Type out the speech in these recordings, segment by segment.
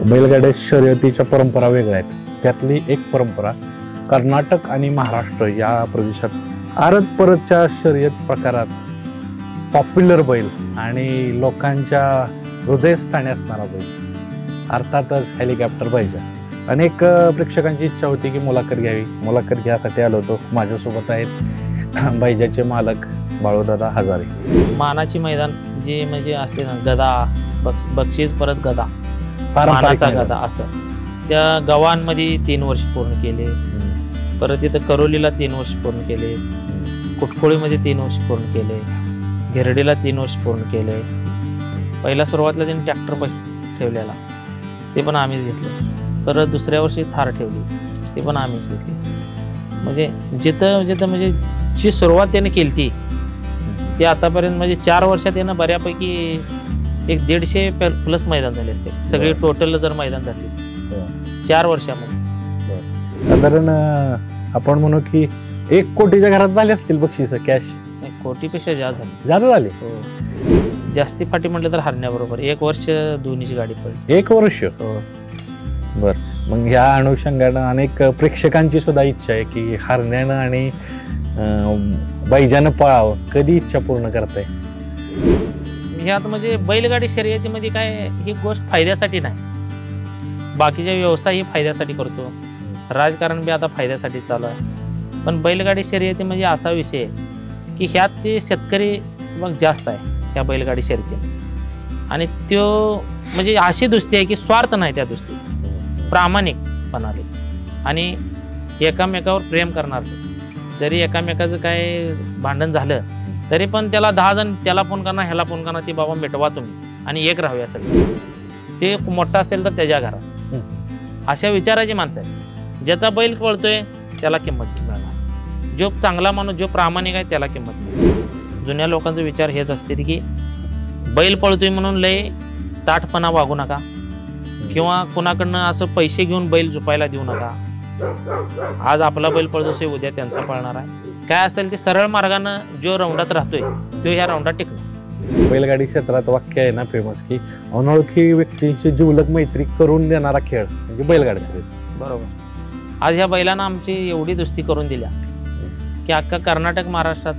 बैलगाड्या शर्यतीच्या परंपरा वेगळ्या आहेत. त्यातली एक परंपरा कर्नाटक आणि महाराष्ट्र या प्रदेशात आरत परतच्या शर्यत प्रकारात पॉप्युलर बैल आणि लोकांच्या हृदयस्थानी असणारा बैल अर्थातच हेलिकॉप्टर पाहिजे. अनेक प्रेक्षकांची इच्छा होती की मुलाखत घ्यावी. मुलाखत घ्यासाठी आलो होतो. माझ्यासोबत आहेत बैजाचे मालक बाळूदादा हजारे. मानाची मैदान जे म्हणजे असते ना, गदा बक्षीस परत गदा, पारंपरिक मानाचा गदा असं त्या गावांमध्ये 3 वर्ष पूर्ण केले. परत इथं करोलीला 3 वर्ष पूर्ण केले, कुटखोळीमध्ये 3 वर्ष पूर्ण केले, घेरडीला 3 वर्ष पूर्ण केले. पहिला सुरुवातीला त्यांनी ट्रॅक्टर ठेवलेला, ते पण आम्हीच घेतलं. परत दुसऱ्या वर्षी थार ठेवली, ते पण आम्हीच घेतली. म्हणजे जिथं जिथं म्हणजे जी सुरुवात त्याने केली ती आतापर्यंत म्हणजे 4 वर्षात त्यानं बऱ्यापैकी 150 मैदान झाले असते सगळे टोटल जर मैदान झाले 4 वर्षामध्ये. साधारण आपण म्हणू की 1 कोटीच्या घरात झाले असतील बक्षीस कॅश. कोटीपेक्षा जास्त झाले. जास्ती फाटी म्हटलं तर हरण्याबरोबर 1 वर्ष दोन्हीची गाडी पडली. 1 वर्ष. बर. मग ह्या अनुषंगानं अनेक प्रेक्षकांची सुद्धा इच्छा आहे की हरण्यानं आणि बैजानं पळावं. कधी इच्छा पूर्ण करताय? ह्यात म्हणजे बैलगाडी शर्यतीमध्ये काय ही गोष्ट फायद्यासाठी नाही. बाकीचे व्यवसाय ही फायद्यासाठी करतो, राजकारण बी आता फायद्यासाठी चालू आहे. पण बैलगाडी शर्यती म्हणजे असा विषय आहे की ह्यात जे शेतकरी मग जास्त आहे ह्या बैलगाडी शर्यती. आणि तो म्हणजे अशी दुस्ती आहे की स्वार्थ नाही त्या दुस्ती, प्रामाणिकपणाने आणि एकामेकावर प्रेम करणार. जरी एकामेकाचं काय भांडण झालं तरी पण त्याला 10 जण त्याला फोन करणार, ह्याला फोन करणार, ती बाबा मिटवा तुम्ही आणि एक राहूया सगळे. ते मोठा असेल तर त्याच्या घरात. अशा विचाराची माणसं आहेत. ज्याचा बैल पळतोय त्याला किंमत मिळणार, जो चांगला माणूस जो प्रामाणिक आहे त्याला किंमत मिळणार. जुन्या लोकांचा विचार हेच असते की बैल पळतोय म्हणून लय ताठपणा वागू नका किंवा कुणाकडनं असं पैसे घेऊन बैल झुपायला देऊ नका. आज आपला बैल पळतोय, उद्या त्यांचा पळणार आहे. काय असेल ते सरळ मार्गानं जो राऊंडात राहतोय तो ह्या राऊंडात टिकणार. बैलगाडी क्षेत्रात वाक्य आहे ना फेमस की अनोळखी व्यक्तींची जिवलग मैत्री करून देणारा खेळ म्हणजे बैलगाडी. बरोबर. आज ह्या बैलांना आमची एवढी दुस्ती करून दिल्या की अख्खा कर्नाटक महाराष्ट्रात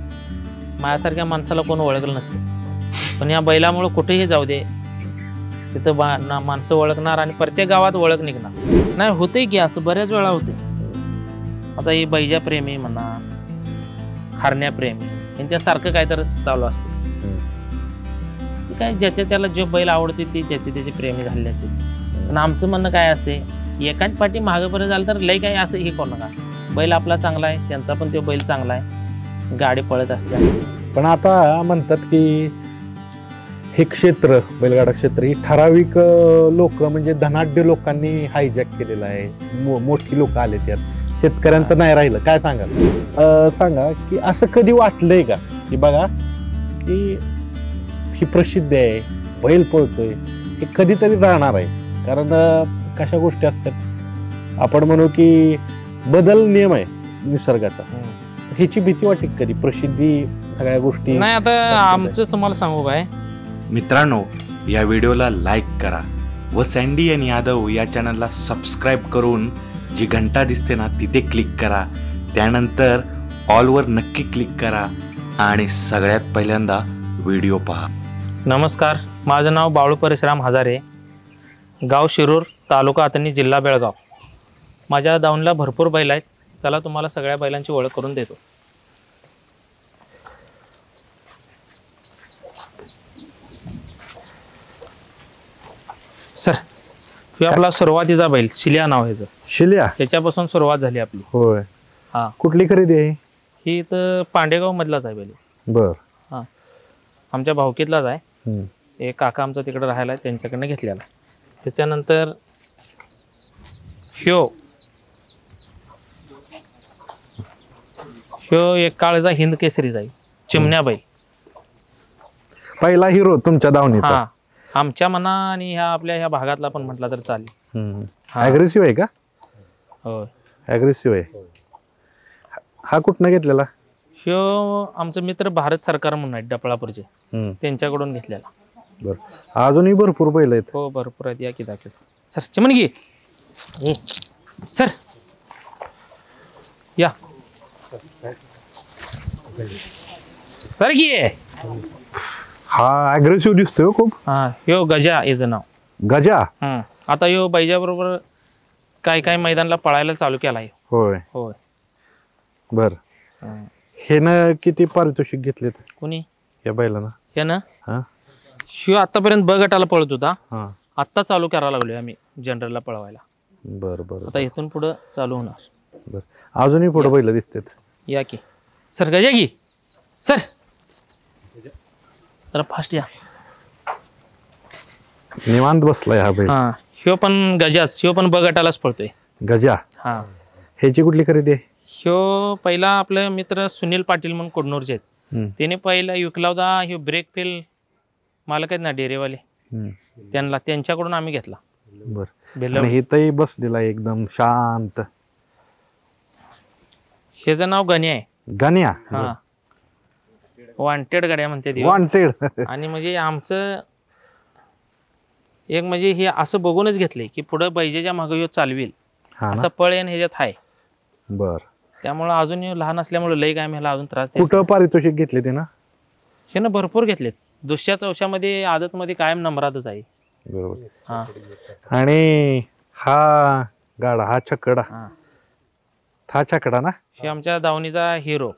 माझ्यासारख्या माणसाला कोण ओळखलं नसतं. पण या बैलामुळे कुठेही जाऊ दे तिथं माणसं ओळखणार आणि प्रत्येक गावात ओळख निघणार. नाही होते की असं बऱ्याच वेळा होते. आता ही बैजा प्रेमी म्हणा, हरण्याप्रेमी यांच्यासारखं काय तर चालू असते. काय ज्याच्या त्याला जो बैल आवडते ती त्याची प्रेमी झालेली असते. पण आमचं म्हणणं काय असते, एकाच पाठी मागं परत झालं तर लय काय असं हे करू नका. बैल आपला चांगला आहे, त्यांचा पण तो बैल चांगला आहे, गाडी पळत असते. पण आता म्हणतात की हे क्षेत्र बैलगाडा क्षेत्र ही ठराविक लोक म्हणजे धनाढ्य लोकांनी हायजॅक केलेलं आहे. मोठी लोक आले त्यात, शेतकऱ्यांचं नाही राहिलं. काय सांगाल? सांगा की असं कधी वाटलंय का की बघा की ही प्रसिद्ध आहे, बैल पळतोय, हे कधीतरी राहणार आहे. कारण कशा गोष्टी असतात, आपण म्हणू की बदल नियम आहे निसर्गाचा. ह्याची भीती वाटते कधी प्रसिद्धी सगळ्या गोष्टी? नाही, आता आमचं तुम्हाला सांगू काय मित्रांनो, या व्हिडिओला लाईक करा व सँडी आणि यादव या चॅनलला सबस्क्राईब करून जी घंटा दिसते ना तिथे क्लिक करा. त्यानंतर ऑलवर नक्की क्लिक करा आणि सगळ्यात पहिल्यांदा व्हिडिओ पहा. नमस्कार, माझं नाव बाळू परशुराम हजारे, गाव शिरूर, तालुका अथणी, जिल्हा बेळगाव. माझ्या दावणीला भरपूर बैल आहेत. चला तुम्हाला सगळ्या बैलांची ओळख करून देतो. सर, हे आपला सुरुवातीचा बैल शिल्या नाव ह्याचं. शिल्या? त्याच्यापासून सुरुवात झाली आपली. होय. हा. कुठली खरेदी आहे ही? तर पांडेगाव मधलाच आहे बैल. बर. हा, आमच्या भावकीतलाच आहे. एक काका आमचा तिकडे राहायला आहे, त्यांच्याकडनं घेतलेला. त्याच्यानंतर ह्यो एक काळचा हिंद केसरी जाईल, चिमण्या बैल. पहिला हिरो तुमच्या दावणीत? हा, आमच्या मना आणि ह्या आपल्या ह्या भागातला पण म्हटला तर चालेल. ॲग्रेसिव्ह आहे का? होय, ॲग्रेसिव्ह आहे. हा कुठनं घेतलेला? ह्यो आमचं मित्र भारत सरकार म्हणून आहेत डपळापूरचे, त्यांच्याकडून घेतलेला. बरं. अजूनही भरपूर बैल आहेत? हो, भरपूर आहेत. या की दाखवतो. सर चिमण घे ए सर या सर घे. हा अग्रेसिव्ह दिसतोय हो खूप. हा ह्यो गजा याचं नाव. गजा. आता ह्यो बैजा बरोबर काय काय मैदानला पळायला चालू केलाय. होय होय बर. हे ना किती पारितोषिक घेतलेत कोणी या बैलानं? हे ना हा ह्यो आतापर्यंत ब गटाला पळत होता. हा आत्ता चालू करायला लागलोय आम्ही जनरलला पळवायला. बर बर आता इथून पुढं चालू होणार. बर. अजूनही पुढे बैल दिसतात. या की सर गजा की सर जरा फास्ट या. निवांत बसलाय हा बैल. हा ह्यो पण गजाच. ह्यो पण ब गटालाच पळतोय. गजा. हा ह्याची कुठली खरेदी आहे? ह्यो पहिला आपले मित्र सुनील पाटील म्हणून कोडनूरचे आहेत. हम्म, त्याने पहिला विकला होता. ह्यो ब्रेक फेल मालक आहेत ना डेरेवाले हम्म. त्यांच्याकडून आम्ही घेतला. बर. बेलवडी. आणि इथंही बसलेला आहे एकदम शांत. ह्याचं नाव गण्या आहे. गण्या. हा वॉन्टेड गाड्या म्हणते ती. वॉन्टेड. आणि म्हणजे आमचं एक म्हणजे हे असं बघूनच घेतलंय की पुढं बैजेच्या मागे ह्यो चालविल असं पळ येण ह्याच्यात आहे. बर. त्यामुळं अजून ह्यो लहान असल्यामुळे लई काय मला अजून त्रास देत कुठं पारितोषिक घेतले ते ना? हे ना भरपूर घेतलेत. दुसऱ्या चौशामध्ये आदत मध्ये कायम नंबरातच आहे. बरोबर. हा आणि हा गाडा हा छकडा हा हा छकडा ना? हे आमच्या दावणीचा हिरो.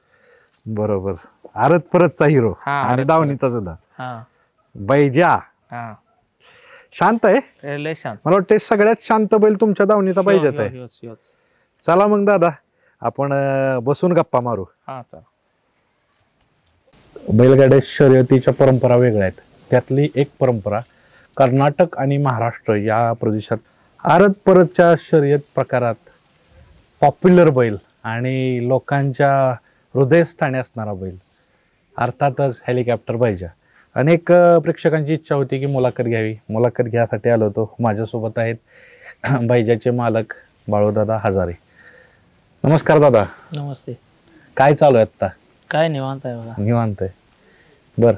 बरोबर. आरत परतचा हिरो हा, आणि आरत दावणीचा सुद्धा हा बैजा. हा शांत आहे. लय शांत. मला वाटतं सगळ्यात शांत बैल तुमच्या दावणीचा बैजात आहे. ह्योच ह्योच. चला मग दादा आपण बसून गप्पा मारू. हा चला. बैलगाड्या शर्यतीच्या परंपरा वेगळ्या आहेत. त्यातली एक परंपरा कर्नाटक आणि महाराष्ट्र या प्रदेशात आरत परतच्या शर्यत प्रकारात पॉप्युलर बैल आणि लोकांच्या हृदयस्थानी असणारा बैल अर्थातच हेलिकॉप्टर बैजा. अनेक प्रेक्षकांची इच्छा होती की मुलाखत घ्यावी. मुलाखत घ्यायसाठी आलो होतो. माझ्यासोबत आहेत बैजाचे मालक बाळूदादा हजारे. नमस्कार दादा. नमस्ते. काय चालू आहे आता? काय निवांत आहे बघा. निवांत आहे. बर.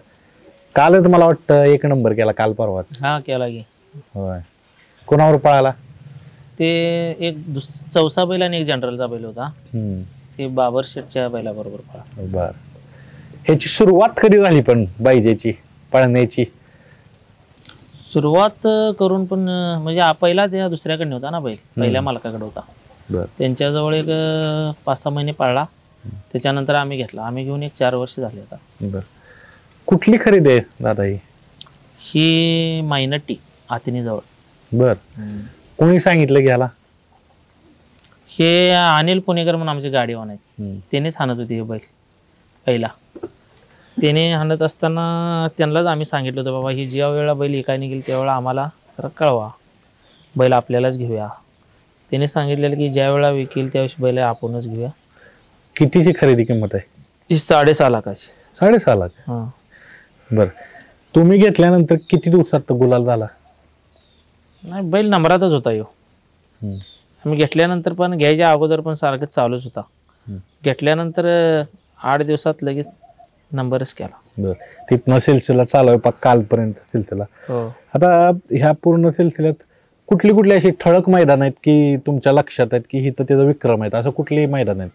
कालच मला वाटतं 1 नंबर केला काल परवाच. हा केला की. होय. कोणावर पळाला? ते एक चौसा बैल आणि एक जनरलचा बैल होता. हम्म. ते बाबर शेठच्या बैलाबरोबर पळा. बर. ह्याची सुरुवात कधी झाली पण बैजेची पळण्याची? सुरुवात करून पण म्हणजे पहिला त्या दुसऱ्याकडे होता ना बैल. पहिल्या मालकाकडे होता. बर. त्यांच्याजवळ एक 5-6 महिने पाळला. त्याच्यानंतर आम्ही घेतला. आम्ही घेऊन एक 4 वर्ष झाले आता. बर. कुठली खरेदी आहे दादा ही? ही मायनट्टी आतिनी जवळ. बर. कोणी सांगितलं घ्यायला? हे अनिल पुणेकर म्हणून आमचे गाडीवान आहेत. त्यानेच हाणत होती हे बैल पहिला. त्याने हाणत असताना त्यांनाच आम्ही सांगितलं होतं बाबा ही ज्या वेळेला बैल एका निघेल त्यावेळेला आम्हाला कळवा. बैल आपल्यालाच घेऊया. त्याने सांगितलेलं की ज्या वेळेला विकेल त्यावेळेस बैल आपणच घेऊया. कितीची खरेदी किंमत आहे? ही 6.5 लाखाची. 6.5 लाख. हा. बर. तुम्ही घेतल्यानंतर किती दिवसात गुलाल झाला? नाही बैल नंबरातच होता ह्यो. आम्ही घेतल्यानंतर पण घ्यायच्या अगोदर पण सारखं चालूच होता. घेतल्यानंतर 8 दिवसात लगेच नंबरच केला. बर. तिथनं सिलसिला चालू आहे कालपर्यंत सिलसिला. हो. आता ह्या पूर्ण सिलसिल्यात कुठली कुठली अशी ठळक मैदान आहेत की तुमच्या लक्षात आहेत की इथं त्याचा विक्रम आहेत असं कुठली मैदान आहेत?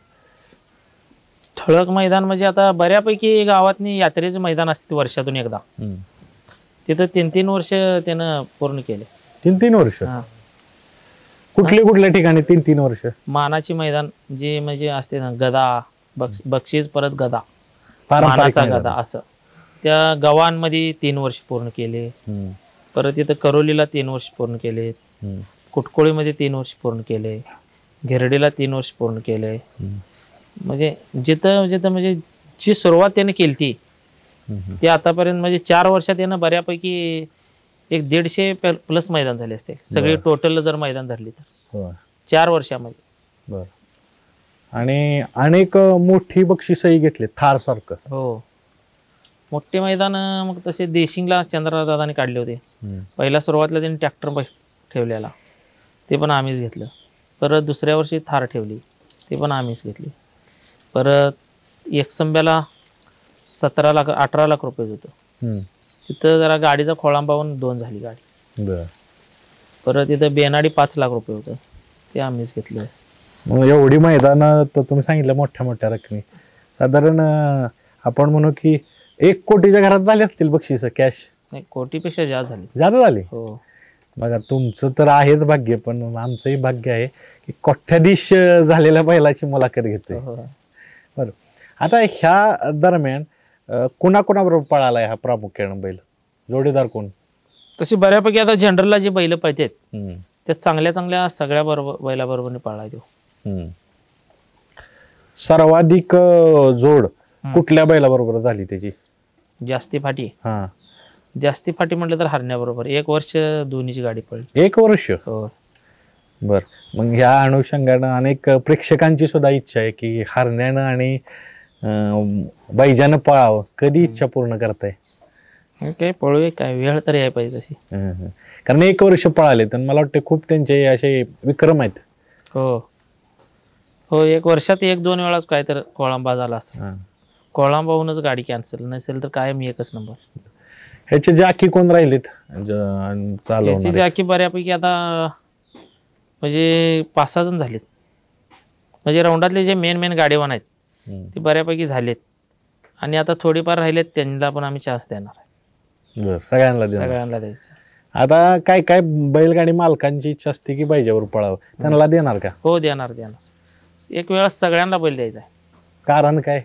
ठळक मैदान म्हणजे आता बऱ्यापैकी गावातनी यात्रेचं मैदान असते वर्षातून एकदा. तिथं 3-3 वर्ष त्यानं पूर्ण केले. 3-3 वर्ष? हा. कुठल्या ठिकाणी 3-3 वर्ष? मानाची मैदान जे म्हणजे असते ना गदा बक्षीस परत गदा पारंपरिक मानाचा मैदान. गदा असं त्या गावांमध्ये 3 वर्ष पूर्ण केले. परत इथं करोलीला 3 वर्ष पूर्ण केले. कुटकोळीमध्ये 3 वर्ष पूर्ण केले. घेरडीला 3 वर्ष पूर्ण केले. म्हणजे जिथं जिथं म्हणजे जी सुरुवात त्याने केली ती आतापर्यंत म्हणजे 4 वर्षात त्यानं बऱ्यापैकी एक 150 प्लस मैदान झाले असते सगळे टोटल जर मैदान धरली तर 4 वर्षामध्ये. बर. आणि अनेक मोठी बक्षीसही घेतले थार सारखं. हो. मोठे मैदान मग तसे देशिंगला चंद्रदादाने काढले होते. पहिल्या सुरुवातीला त्यांनी ट्रॅक्टर ठेवलेला ते पण आम्हीच घेतलं. परत दुसऱ्या वर्षी थार ठेवली ते पण आम्हीच घेतली. परत एकसंब्याला 18 लाख रुपये होतं. तिथं जरा गाडीचा खोळंबा पाहून 2 झाली गाडी. बर. परत इथं बेनाडी 5 लाख रुपये होतं, ते आम्हीच घेतलं. मग एवढी मैदानं तर तुम्ही सांगितलं मोठ्या मोठ्या रकमी, साधारण आपण म्हणू की 1 कोटीच्या घरात झाले असतील बक्षीस कॅश. नाही, कोटीपेक्षा जास्त झाली. जादा झाली. हो. बघा तुमचं तर आहेच भाग्य, पण आमचंही भाग्य आहे की कोट्याधीश झालेल्या बैलाची मुलाखत घेतोय. हो. बरं, आता ह्या दरम्यान कोणाकोणाबरोबर पळालाय हा प्रामुख्यानं बैल, जोडीदार कोण? तशी बऱ्यापैकी आता जनरलला जे बैल पाहिजेत हम्म, त्या चांगल्या चांगल्या सगळ्या बरोबर बैलाबरोबर पळाय देऊ. हम्म. सर्वाधिक जोड कुठल्या बैलाबरोबर झाली त्याची? जास्ती फाटी. हा, जास्ती फाटी म्हटलं तर हरण्याबरोबर 1 वर्ष दोन्हीची गाडी पडली. 1 वर्ष. हो. बर, मग ह्या अनुषंगानं अनेक प्रेक्षकांची सुद्धा इच्छा आहे की हरण्यानं आणि बैजानं पळावं. कधी इच्छा पूर्ण करताय? काय पळूया, काय वेळ तरी आहे पाहिजे तशी. कारण 1 वर्ष पळाले तर मला वाटतं खूप त्यांचे असे विक्रम आहेत. हो हो, 1 वर्षात 1-2 वेळाच काय तर कोळंबा झाला असं. कोळंबा होऊनच गाडी कॅन्सल, नसेल तर कायम 1च नंबर. ह्याचे जाकी कोण राहिलेत याची चालवणारे? जाकी बऱ्यापैकी आता म्हणजे 5-6 जण झालेत. म्हणजे राऊंडातले जे मेन गाडीवान आहेत ते बऱ्यापैकी झालेत, आणि आता थोडीफार राहिलेत, त्यांना पण आम्ही चान्स देणार आहे. बरं, सगळ्यांना देणार. सगळ्यांना द्यायचं. आता काय काय बैलगाडी मालकांची इच्छा असते की बैजावर पळावं, त्यांना देणार का? हो, देणार. एक वेळा सगळ्यांना बैल द्यायचा आहे. कारण काय?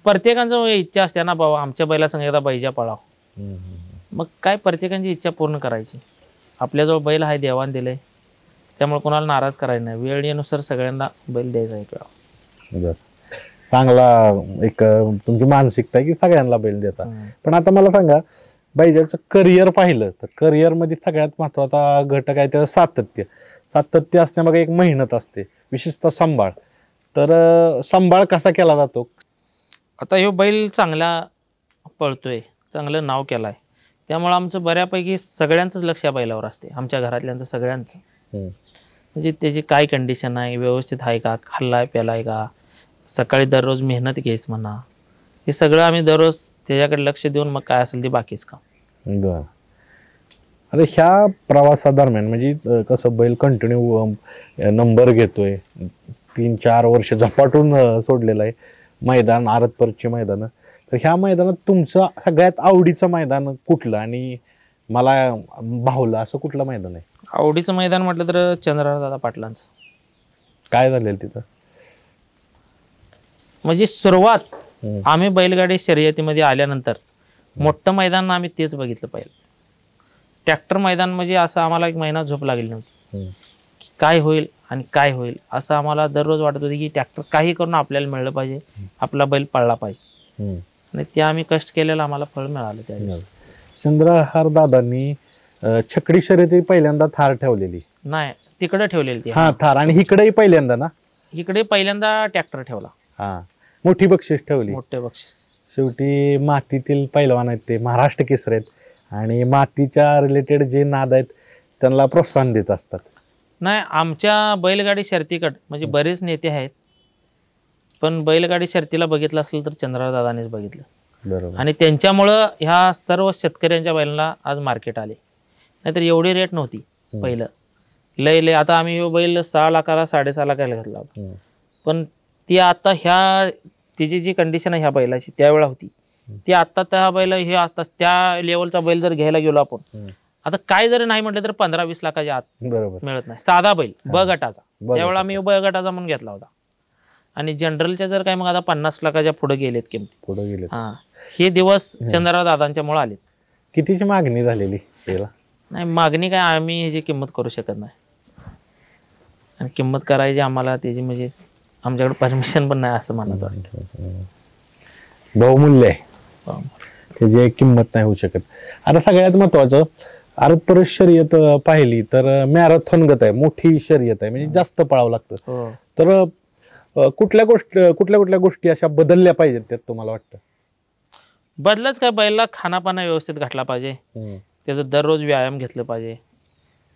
प्रत्येकाचं इच्छा असते ना, बाबा आमच्या बैला संग एकदा बैजा पळाव. मग काय प्रत्येकाची इच्छा पूर्ण करायची. आपल्याजवळ बैल आहे, देवान दिलंय, त्यामुळे कोणाला नाराज करायचं नाही. वेळेनुसार सगळ्यांना बैल द्यायचा एक वेळा. चांगला एक तुमची मानसिकता आहे की सगळ्यांना बैल देता. पण आता मला सांगा, बैजाचं करिअर पाहिलं तर करिअर मध्ये सगळ्यात महत्वाचा घटक आहे त्याचं सातत्य असणे. मग एक मेहनत असते, विशेषतः सांभाळ. तर सांभाळ कसा केला जातो? आता ह्यो बैल चांगला पळतोय, चांगलं नाव केलं आहे, त्यामुळं आमचं बऱ्यापैकी सगळ्यांचंच लक्ष या बैलावर असते. आमच्या घरातल्यांचं सगळ्यांचं. म्हणजे त्याची काय कंडिशन आहे, व्यवस्थित आहे का, खाल्लाय प्यालाय का, सकाळी दररोज मेहनत घ्यायच म्हणा, हे सगळं आम्ही दररोज त्याच्याकडे लक्ष देऊन मग काय असेल ते बाकीच काम. बरं, आता ह्या प्रवासादरम्यान म्हणजे कसं बैल कंटिन्यू नंबर घेतोय, 3-4 वर्ष झपाटून सोडलेलं आहे मैदान, आरतपरची मैदान. तर ह्या मैदानात तुमचं सगळ्यात आवडीचं मैदान कुठलं आणि मला भावलं असं कुठलं मैदान आहे? आवडीचं मैदान म्हटलं तर चंद्रदादा पाटलांचं. काय झालेलं तिथं? म्हणजे सुरुवात आम्ही बैलगाडी शर्यतीमध्ये आल्यानंतर मोठं मैदान आम्ही तेच बघितलं पाहिजे. ट्रॅक्टर मैदान म्हणजे असं आम्हाला 1 महिना झोप लागली नव्हती. काय होईल आणि काय होईल असं आम्हाला दररोज वाटत होतं की ट्रॅक्टर काही करून आपल्याला मिळलं पाहिजे, आपला बैल पळला पाहिजे. आणि ते आम्ही कष्ट केलेलं आम्हाला फळ मिळालं. त्या चंद्रहार दादांनी छकडी शर्यती पहिल्यांदा थार ठेवलेली नाही, तिकडे ठेवलेली ती. हा, थार. आणि इकडेही पहिल्यांदा ना? इकडे पहिल्यांदा ट्रॅक्टर ठेवला. हा, मोठी बक्षीस ठेवली. मोठे बक्षीस. शेवटी मातीतील पैलवान आहेत ते, महाराष्ट्र केसरी आहेत, आणि मातीच्या रिलेटेड जे नाद आहेत त्यांना प्रोत्साहन देत असतात. नाही, आमच्या बैलगाडी शर्यतीकडे म्हणजे बरेच नेते आहेत, पण बैलगाडी शर्यतीला बघितलं असेल तर चंद्रदादानेच बघितलं. बरोबर. आणि त्यांच्यामुळं ह्या सर्व शेतकऱ्यांच्या बैलांना आज मार्केट आले. नाहीतर एवढी रेट नव्हती पहिलं. लय आता आम्ही बैल 6 लाखाला 6.5 लाखाला घेतला होता, पण ती आता ह्या तिची जी कंडिशन आहे ह्या बैलाची त्यावेळा होती ती आता त्या बैल हे आता त्या लेवलचा बैल जर घ्यायला गेलो आपण, आता काय जरी नाही म्हटलं तर 15-20 लाखाच्या आत बरोबर मिळत नाही. साधा बैल ब गटाचा, त्यावेळा आम्ही ब गटाचा म्हणून घेतला होता. आणि जनरलच्या जर काय मग आता 50 लाखाच्या पुढे गेलेत किमती. पुढे गेलेत. हा, हे दिवस चंद्रराव दादांच्यामुळे आलेत. कितीची मागणी झालेली त्याला? नाही, मागणी काय आम्ही ह्याची किंमत करू शकत नाही, आणि किंमत करायची आम्हाला त्याची म्हणजे आमच्याकडे परमिशन पण नाही असं म्हणत वाटतं. बहुमूल्य आहे, त्याची किंमत नाही होऊ शकत. आता सगळ्यात महत्वाचं, आरतपर शर्यत पाहिली तर मॅरेथॉन गत आहे, मोठी शर्यत आहे, म्हणजे जास्त पळावं लागतं. तर कुठल्या गोष्टी अशा बदलल्या पाहिजेत त्यात तुम्हाला वाटतं? बदलच काय, बैलाला खानापाना व्यवस्थित घातला पाहिजे, त्याचं दररोज व्यायाम घेतलं पाहिजे.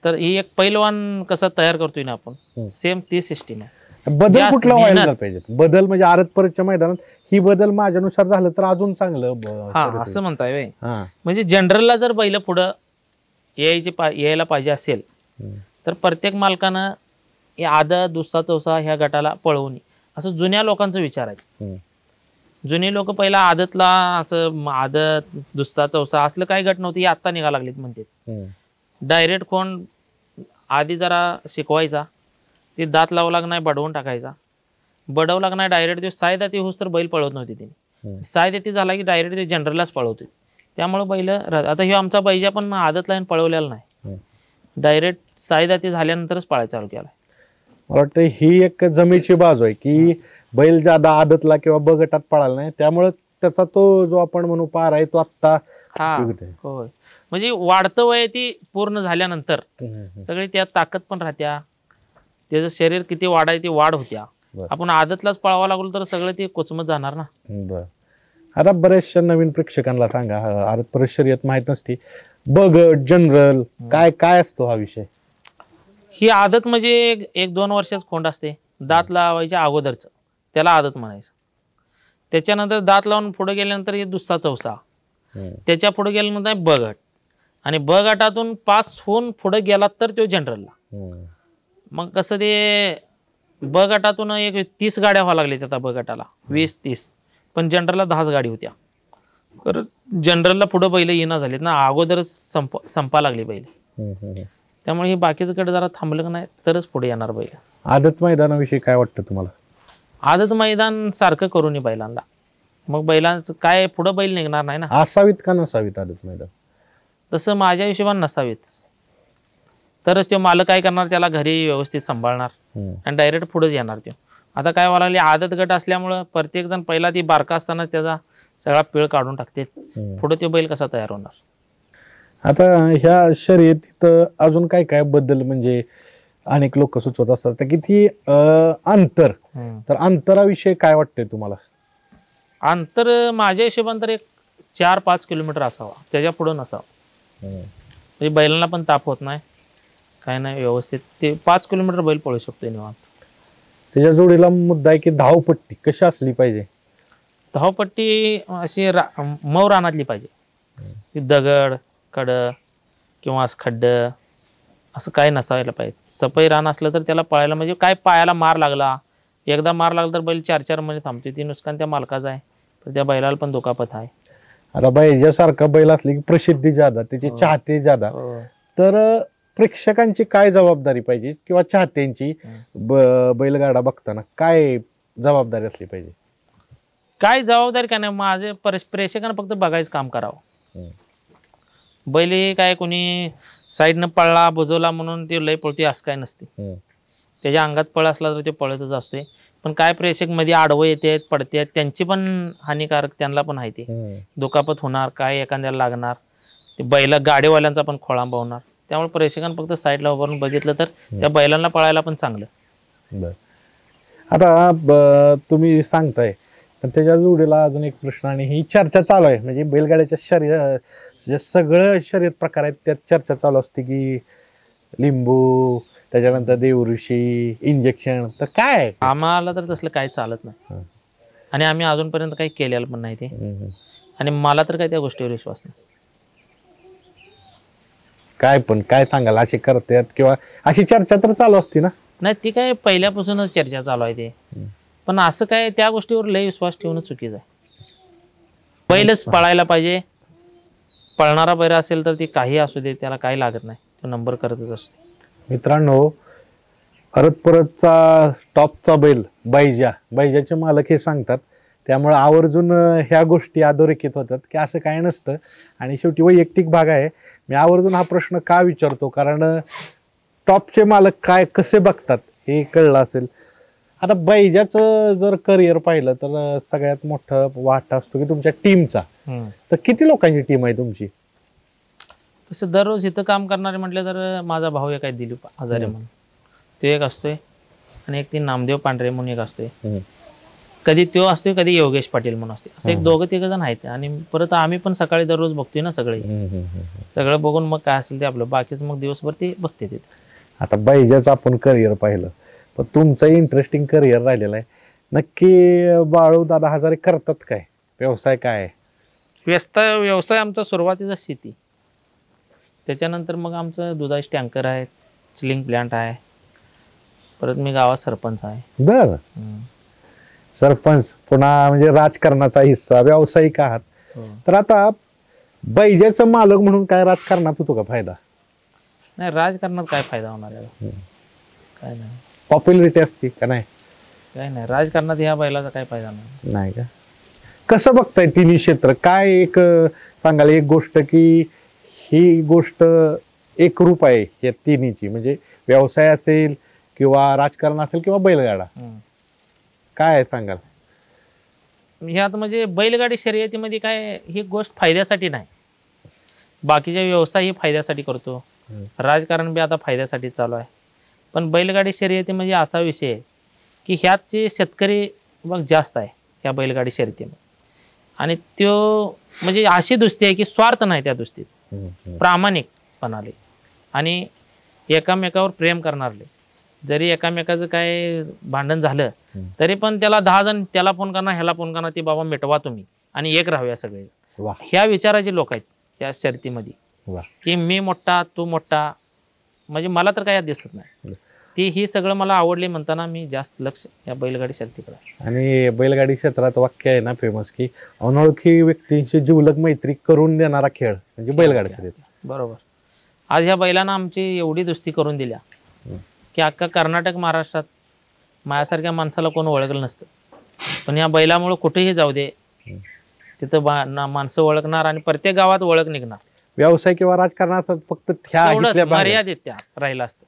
तर ही एक पैलवान कसं तयार करतोय ना आपण, सेम ती सिस्टीम आहे. बदल कुठला व्हायला पाहिजे? बदल म्हणजे आरतपरच्या मैदानात ही बदल माझ्यानुसार झालं तर अजून चांगलं. हा, असं म्हणताय. म्हणजे जनरलला जर बैल पुढं यायला पाहिजे असेल तर प्रत्येक मालकानं हे आदत दुसरा चौसा ह्या गटाला पळवून असं जुन्या लोकांचा विचार आहे. जुने लोक पहिला आदतला असं आदत दुसरा चौसा असलं काही गट नव्हते, हे आत्ता निघा लागलेत म्हणते. डायरेक्ट कोण आधी जरा शिकवायचा, ते दात लावू लाग नाही बडवून टाकायचा, बडवू लाग नाही डायरेक्ट ते सायदाती होस तर बैल पळवत नव्हती तिने. सायदाती झाला की डायरेक्ट ते जनरललाच पळवते. त्यामुळे बैल आता हे आमचा बैजा पण आदत लाईन पळवलेला नाही, डायरेक्ट सायदाती झाल्यानंतरच पळायला चालू केला. मला वाटतं ही एक जमेची बाजू आहे की बैल ज्यादा आदतला किंवा बगटात पळाला नाही, त्यामुळे त्याचा तो जो आपण म्हणू पार आहे तो आत्ता. होय, म्हणजे वाढतं वय ती पूर्ण झाल्यानंतर सगळी त्यात ताकद पण राहत्या, त्याचं शरीर किती वाढायची वाढ होत्या. आपण आदतलाच पळावं लागलो तर सगळं ते कोचमत जाणार ना. बरं, आता बऱ्याचशा नवीन प्रेक्षकांना सांगा, आदत परत शर्यत माहित नसती, बगट जनरल काय काय असतो हा विषय? ही आदत म्हणजे एक 2 वर्षाच खोंड असते, दात लावायच्या अगोदरच त्याला आदत म्हणायचं. त्याच्यानंतर दात लावून पुढे गेल्यानंतर हे दुसरा चौसा, त्याच्या पुढे गेल्यानंतर बगट, आणि बगटातून 5 होऊन पुढे गेला तर तो जनरलला. मग कसं ते बगटातून एक 30 गाड्या व्हावं लागल्या आता बगटाला, 20-30, पण जनरलला 10च गाडी होत्या. तर जनरलला पुढे बैल येणं झालेत ना, अगोदरच संपा लागली बैल. त्यामुळे हे बाकीचं कडे जरा थांबलं नाही तरच पुढे येणार बैल. आदत मैदानाविषयी काय वाटतं तुम्हाला? आदत मैदान सारखं करू नये बैलांना, मग बैलांचं काय पुढं बैल निघणार नाही ना. असावीत का नसावीत आदत मैदान? तसं माझ्या हिशोबाने नसावीत, तरच तो मालक काय करणार, त्याला घरी व्यवस्थित सांभाळणार आणि डायरेक्ट पुढेच येणार. तो आता काय व्हायला लागले, आदत गट असल्यामुळं प्रत्येक जण पहिला ती बारका असतानाच त्याचा सगळा पिळ काढून टाकते, पुढे तो बैल कसा तयार होणार. आता ह्या शर्यतीत अजून काय काय बद्दल म्हणजे अनेक लोक सुचवत असतात की ती अंतर, तर अंतराविषयी काय वाटतंय तुम्हाला? अंतर माझ्या हिशोबाने तर एक 4-5 किलोमीटर असावा, त्याच्या पुढे नसावं. म्हणजे बैलांना पण ताप होत नाही, काय नाही, व्यवस्थित ते 5 किलोमीटर बैल पळू शकतो निवांत. त्याच्या जोडीला मुद्दा आहे की धावपट्टी कशी असली पाहिजे? धावपट्टी अशी मऊ रानातली पाहिजे, दगड कड किंवा खड्ड असं काय नसायला पाहिजे. सपई रान असलं तर त्याला पळायला म्हणजे काय पायाला मार लागला, एकदा मार लागला तर बैल 4-4 महिने थांबते, ती नुकसान त्या मालकाचं आहे, तर त्या बैलाला पण दुखापत आहे. आता बैजासारखा बैल असली की प्रसिद्धी जादा, त्याचे चाहते जादा, तर प्रेक्षकांची काय जबाबदारी पाहिजे किंवा चाहत्यांची बैलगाडा बघताना काय जबाबदारी असली पाहिजे? काय जबाबदारी काय नाही, माझे प्रेक्षकांना फक्त बघायचं काम करावं. बैल काय कोणी साईडनं पळला बुजवला म्हणून ते लय पळते असं काय नसते. त्याच्या अंगात पळ असला तर ते पळतच असतोय, पण काय प्रेक्षक मध्ये आडवं येते पडते, त्यांची पण हानिकारक त्यांना पण आहे, ते दुखापत होणार, काय एखाद्याला लागणार, ते बैल गाडीवाल्यांचा पण खोळंबा होणार. त्यामुळे प्रेक्षकांना फक्त साईडला उभारून बघितलं तर त्या बैलांना पळायला पण चांगलं. आता तुम्ही सांगताय, पण त्याच्या जोडीला अजून एक प्रश्न, आणि ही चर्चा चालू आहे म्हणजे बैलगाड्याच्या शर्यत जे सगळं शर्यत प्रकार आहेत त्यात चर्चा चालू असते की लिंबू, त्याच्यानंतर देवऋषी, इंजेक्शन, तर काय आम्हाला तर तसलं काही चालत नाही, आणि आम्ही अजूनपर्यंत काही केलेलं पण नाही ते, आणि मला तर काही त्या गोष्टीवर विश्वास नाही. काय पण काय सांगाल, असे करतात किंवा अशी चर्चा तर चालू असते ना? नाही, ती काय पहिल्यापासूनच चर्चा चालू आहे ते, पण असं काय त्या गोष्टीवर लय विश्वास ठेवणं चुकीचं आहे. पहिलंच पळायला पाहिजे, पळणारा बैल असेल तर ती काही असू दे, त्याला काही लागत नाही, तो नंबर करतच असतो. मित्रांनो, परतचा टॉपचा बैल बैजाचे मालक हे सांगतात, त्यामुळे आवर्जून ह्या गोष्टी अधोरेखित होतात की असं काय नसतं. आणि शेवटी वैयक्तिक भाग आहे, मी आवर्जून हा प्रश्न का विचारतो, कारण टॉपचे मालक काय कसे बघतात हे कळलं असेल. आता बैजाचं जर करिअर पाहिलं तर सगळ्यात मोठा वाटा असतो की तुमच्या टीमचा, तर किती लोकांची टीम आहे तुमची? तसं दररोज इथं काम करणारे म्हटलं तर माझा भाऊ एक आहे दिलीप हजारे म्हणून, तो एक असतोय, आणि एक ती नामदेव पांढरे म्हणून एक असतोय, कधी तो असतोय, कधी योगेश पाटील म्हणून असते, असं एक 2-3 जण आहेत. आणि परत आम्ही पण सकाळी दररोज बघतोय ना सगळं बघून मग काय असेल ते आपलं, बाकीच मग दिवसभर ते बघते तिथे. आता बैजाचं आपण करिअर पाहिलं, पण तुमचं इंटरेस्टिंग करिअर राहिलेलं आहे, नक्की बाळू दादा हजारे करतात काय, व्यवसाय काय आहे? व्यवसाय आमचा सुरुवातीचा शेती, त्याच्यानंतर मग आमचं दुधाचे टँकर आहे, चिलिंग प्लांट आहे, परत मी गावात सरपंच आहे. बर, सरपंच पुन्हा म्हणजे राजकारणाचा हिस्सा, व्यावसायिक आहात. तर आता बैजाचं मालक म्हणून काय राजकारणात होतो का फायदा? नाही, राजकारणात काय फायदा होणार आहे? काय नाही. पॉप्युलरिटी असते का नाही? काय नाही, राजकारणात ह्या बैलाचा काय फायदा नाही. नाही का? कसं बघताय तिन्ही क्षेत्र? काय एक सांगाल एक गोष्ट की ही गोष्ट एकरूप आहे या तिन्हीची, म्हणजे व्यवसाय असेल किंवा राजकारण असेल किंवा बैलगाडा, काय सांगाल? ह्यात म्हणजे बैलगाडी शर्यतीमध्ये काय ही गोष्ट फायद्यासाठी नाही. बाकीचे व्यवसाय ही फायद्यासाठी करतो, राजकारण बी आता फायद्यासाठी चालू आहे. पण बैलगाडी शर्यती म्हणजे असा विषय आहे की ह्यात जे शेतकरी मग जास्त आहे ह्या बैलगाडी शर्यतीमध्ये. आणि तो म्हणजे अशी दुस्ती आहे की स्वार्थ नाही त्या दुस्तीत, प्रामाणिकपणाले आणि एकामेकावर प्रेम करणारले. जरी एकामेकाचं काय भांडण झालं तरी पण त्याला 10 जण त्याला फोन करणार, ह्याला फोन करणार, ती बाबा मिटवा तुम्ही आणि एक राहूया सगळे. ह्या विचाराचे लोक आहेत त्या शर्यतीमध्ये की मी मोठा तू मोठा. म्हणजे मला तर काय दिसत नाही. ती ही सगळं मला आवडले म्हणताना मी जास्त लक्ष या बैलगाडी शर्यतीकडे. आणि बैलगाडी क्षेत्रात वाक्य आहे ना फेमस की अनोळखी व्यक्तींची जिवलग मैत्री करून देणारा खेळ म्हणजे बैलगाडी शर्यत. बरोबर. आज ह्या बैलांना आमची एवढी दुस्ती करून दिल्या की अख्खा कर्नाटक महाराष्ट्रात माझ्यासारख्या माणसाला कोण ओळखलं नसतं. पण या बैलामुळे कुठेही जाऊ दे तिथं माणसं ओळखणार आणि प्रत्येक गावात ओळख निघणार. व्यवसाय किंवा राजकारणात फक्त मर्यादित त्या राहिलं असतं.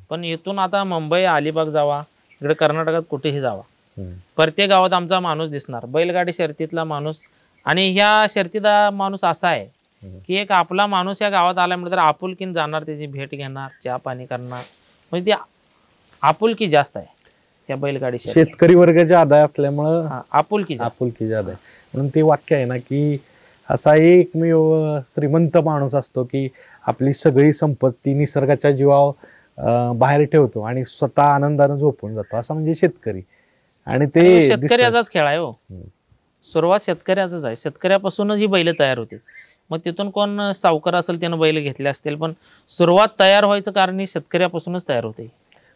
पण इथून आता मुंबई अलिबाग जावा, इकडे कर्नाटकात कुठेही जावा, प्रत्येक गावात आमचा माणूस दिसणार, बैलगाडी शर्यतीतला माणूस. आणि ह्या शर्यतीचा माणूस असा आहे की एक आपला माणूस या गावात आल्यामुळे तर आपुलकीन जाणार, त्याची भेट घेणार, चहा पाणी करणार. म्हणजे ती आपुलकी जास्त आहे त्या बैलगाडी शर्यत. शेतकरी वर्ग ज्यादा असल्यामुळं आपुलकी ज्यादा आहे. म्हणून ते वाक्य आहे ना की असा एकमेव श्रीमंत माणूस असतो की आपली सगळी संपत्ती निसर्गाच्या जीवावर बाहेर ठेवतो आणि स्वतः आनंदाने झोपून जातो, असा म्हणजे शेतकरी. आणि ते शेतकऱ्याचाच खेळ आहे हो. सुरुवात शेतकऱ्याचाच आहे. शेतकऱ्यापासूनच ही बैल तयार होते. मग तिथून कोण सावकार असेल त्यानं बैल घेतले असतील, पण सुरुवात तयार व्हायचं कारण ही शेतकऱ्यापासूनच तयार होते.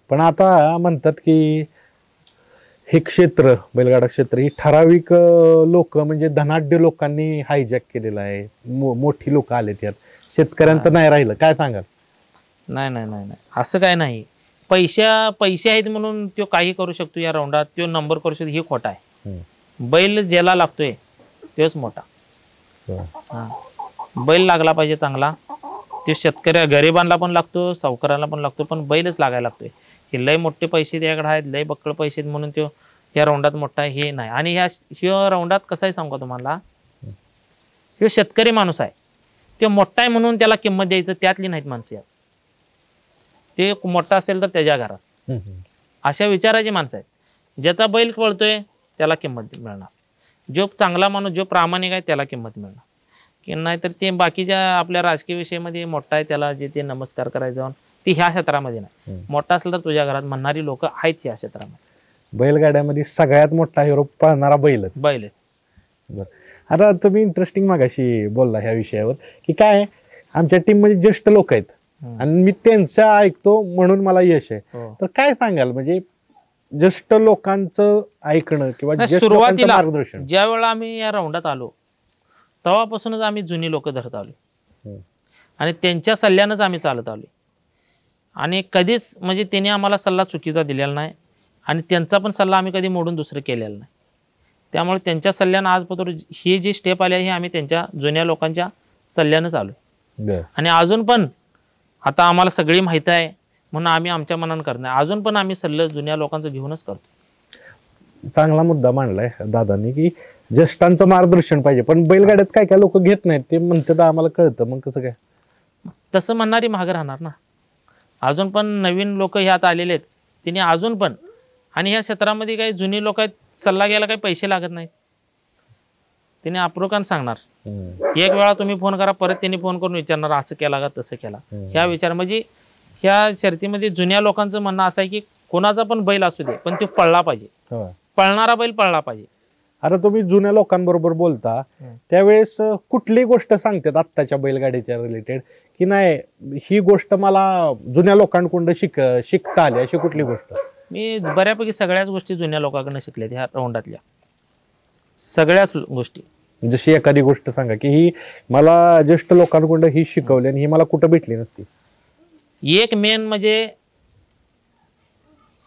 पण आता म्हणतात की हे क्षेत्र बैलगाडा क्षेत्र ही ठराविक लोक म्हणजे धनाढ्य लोकांनी हायजॅक केलेलं आहे. मोठी लोक आले त्यात, शेतकऱ्यांचं नाही राहिलं. काय सांगाल? नाही नाही नाही नाही, असं काय नाही. पैसे आहेत म्हणून तो काही करू शकतो या राऊंडात, तो नंबर करू शकतो, हे खोटा आहे. बैल ज्याला लागतोय तोच मोठा. बैल लागला पाहिजे चांगला. तो शेतकऱ्या गरिबांना पण लागतो, सावकारांना पण लागतो, पण बैलच लागायला लागतोय. हे लय मोठे पैसे त्याकडे आहेत, लय बक्कळ पैसे म्हणून तो ह्या राऊंडात मोठा आहे हे नाही. आणि ह्या राऊंडात कसं आहे सांगू का तुम्हाला, ह्यो शेतकरी माणूस आहे, तो मोठा आहे म्हणून त्याला किंमत द्यायचं त्यातली नाहीत माणसं यात. ते मोठा असेल तर त्याच्या घरात, अशा विचाराची माणसं आहेत. ज्याचा बैल पळतोय त्याला किंमत मिळणार, जो चांगला माणूस जो प्रामाणिक आहे त्याला किंमत मिळणार. की नाहीतर ते बाकीच्या आपल्या राजकीय विषयामध्ये मोठा आहे त्याला जे ते नमस्कार करायचं जाऊन ती ह्या क्षेत्रामध्ये नाही. मोठा असलं तर तुझ्या घरात म्हणणारी लोक आहेत ह्या क्षेत्रामध्ये. बैलगाड्यामध्ये सगळ्यात मोठा हिरो पळणारा बैलच. बरं, आता तुम्ही इंटरेस्टिंग मागाशी बोलला ह्या विषयावर की काय आमच्या टीम मध्ये ज्येष्ठ लोक आहेत आणि मी त्यांचं ऐकतो म्हणून मला यश आहे. तर काय सांगाल म्हणजे ज्येष्ठ लोकांचं ऐकणं किंवा सुरुवातीला मार्गदर्शन? ज्या वेळेला आम्ही या राऊंडात आलो तेव्हापासूनच आम्ही जुनी लोक धरत आलो आणि त्यांच्या सल्ल्यानंच आम्ही चालत आलो. आणि कधीच म्हणजे त्यांनी आम्हाला सल्ला चुकीचा दिलेला नाही आणि त्यांचा पण सल्ला आम्ही कधी मोडून दुसरं केलेला नाही. त्यामुळे त्यांच्या सल्ल्यानं आजपर्यंत ही जी स्टेप आली आहे आम्ही त्यांच्या जुन्या लोकांच्या सल्ल्यानंच आलो. आणि अजून पण आता आम्हाला सगळी माहिती आहे म्हणून आम्ही आमच्या मनानं करणार. अजून पण आम्ही सल्ले जुन्या लोकांचं घेऊनच करतो. चांगला मुद्दा मांडलाय दादांनी की ज्येष्ठांचं मार्गदर्शन पाहिजे. पण बैलगाड्यात काय काय लोक घेत नाहीत, ते म्हणतात आम्हाला कळतं, मग कसं काय? तसं म्हणणारी मागं राहणार ना. अजून पण नवीन लोक ह्यात आलेले आहेत, तिने अजून पण. आणि ह्या क्षेत्रामध्ये काही जुनी लोक आहेत, सल्ला घ्यायला काही पैसे लागत नाहीत, तिने अप्रोकान सांगणार. एक वेळा तुम्ही फोन करा, परत त्यांनी फोन करून विचारणार असं केला का तसं केला. ह्या विचार म्हणजे ह्या शर्यतीमध्ये जुन्या लोकांचं म्हणणं असं आहे की कोणाचा पण बैल असू दे पण तो पळला पाहिजे, पळणारा बैल पळला पाहिजे. आता तुम्ही जुन्या लोकांबरोबर बोलता त्यावेळेस कुठली गोष्ट सांगतात आत्ताच्या बैलगाडीच्या रिलेटेड की नाही ही गोष्ट मला जुन्या लोकांकडून शिकता आली, अशी कुठली गोष्ट? मी बऱ्यापैकी सगळ्याच गोष्टी जुन्या लोकांकडून शिकल्या ह्या राऊंडातल्या, सगळ्याच गोष्टी. जशी एखादी गोष्ट सांगा की ही मला ज्येष्ठ लोकांकडून ही शिकवली आणि ही मला कुठं भेटली नसती. एक मेन म्हणजे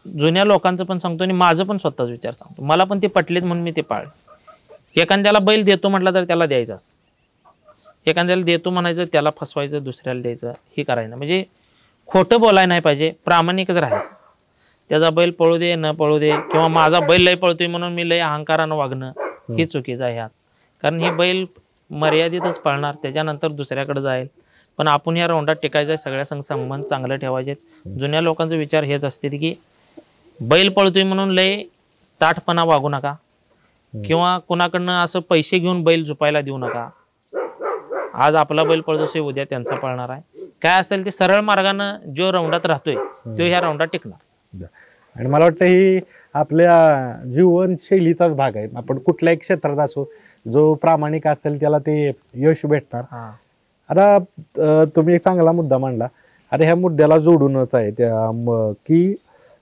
जुन्या लोकांचं पण सांगतो आणि माझं पण स्वतःच विचार सांगतो. मला पण ते पटलेत म्हणून मी ते पाळले. एखाद्याला बैल देतो म्हटलं तर त्याला द्यायचाच, एखाद्याला देतो म्हणायचं त्याला फसवायचं, दुसऱ्याला द्यायचं, हे करायचं. म्हणजे खोटं बोलायला नाही पाहिजे, प्रामाणिकच राहायचं. त्याचा बैल पळू दे न पळू दे, किंवा माझा बैल लय पळतोय म्हणून मी लय अहंकारानं वागणं हे चुकीचं आहे ह्यात. कारण हे बैल मर्यादितच पळणार, त्याच्यानंतर दुसऱ्याकडे जाईल. पण आपण या राऊंडात टिकायचं आहे, सगळ्या संग संबंध चांगले ठेवायचे. जुन्या लोकांचा विचार हेच असते की बैल पळतोय म्हणून लय ताठपणा वागू नका, किंवा कुणाकडनं असं पैसे घेऊन बैल झुपायला देऊ नका. आज आपला बैल पळतोय, उद्या त्यांचा पळणार आहे. काय असेल ते सरळ मार्गानं जो राऊंडात राहतोय तो ह्या राऊंडात टिकणार. आणि मला वाटतं ही आपल्या जीवनशैलीचाच भाग आहे. आपण कुठल्याही क्षेत्रात असो, जो प्रामाणिक असेल त्याला ते यश भेटणार. आता तुम्ही एक चांगला मुद्दा मांडला. आता ह्या मुद्द्याला जोडूनच आहे की